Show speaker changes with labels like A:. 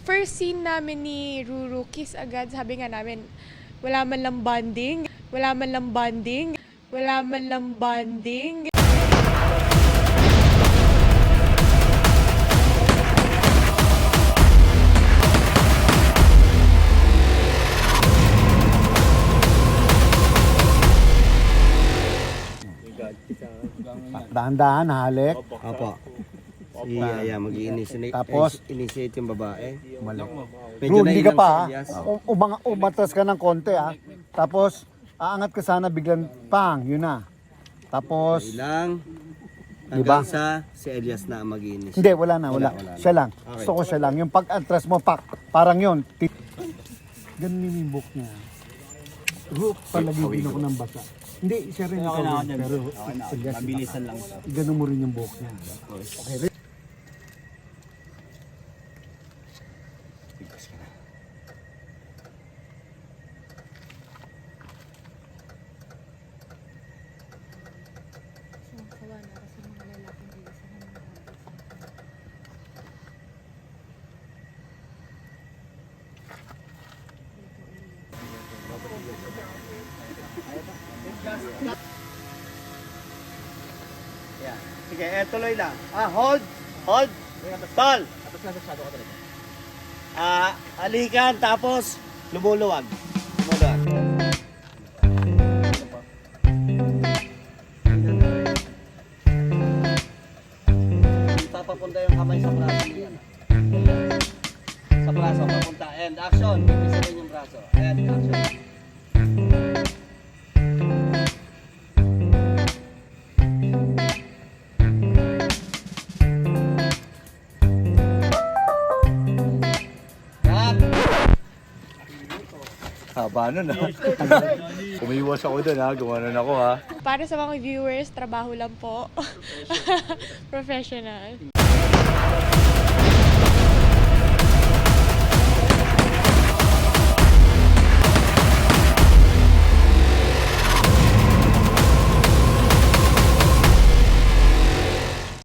A: First scene namin ni Ruru, kiss agad. Sabi nga namin, wala man lang bonding. Wala man lang bonding. Wala man lang bonding.
B: Dahan-dahan, halik.
C: Opo. Si Aya mag-i-initiate.
B: Tapos?
C: Initiate yung babae.
B: Mali.
C: Medyo
B: Bro, hindi ka
C: nailang
B: pa,
C: si Elias.
B: umatras ka ng konti, ha? Tapos, aangat ka sana, biglang, pang, yun na. Tapos,
C: Ilang.
B: Diba?
C: Hanggang sa si Elias na ang mag-i-initiate.
B: hindi, wala na. Siya lang.
C: Okay.
B: Gusto ko siya lang. Yung pag-atras mo, parang yun. Ganun yung book niya. Palagigin ako ng basa. Hindi, siya rin.
D: Okay na ako dyan.
B: Pero,
D: Okay na ako.
B: Elias,
D: Mabilisan lang siya.
B: ganun mo rin yung book niya. Okay.
C: Yeah. Sige, tuloy lang. Hold. Tol. Alikan tapos lumuluwag. Papapunta yung kamay sa braso niya. Sa braso, papunta. And action. Ibisahin yung braso. And action.
E: Haba nun ha. Umiwas ako dun ha. Gumanon ako ha.
A: Para sa mga viewers, trabaho lang po. Professional.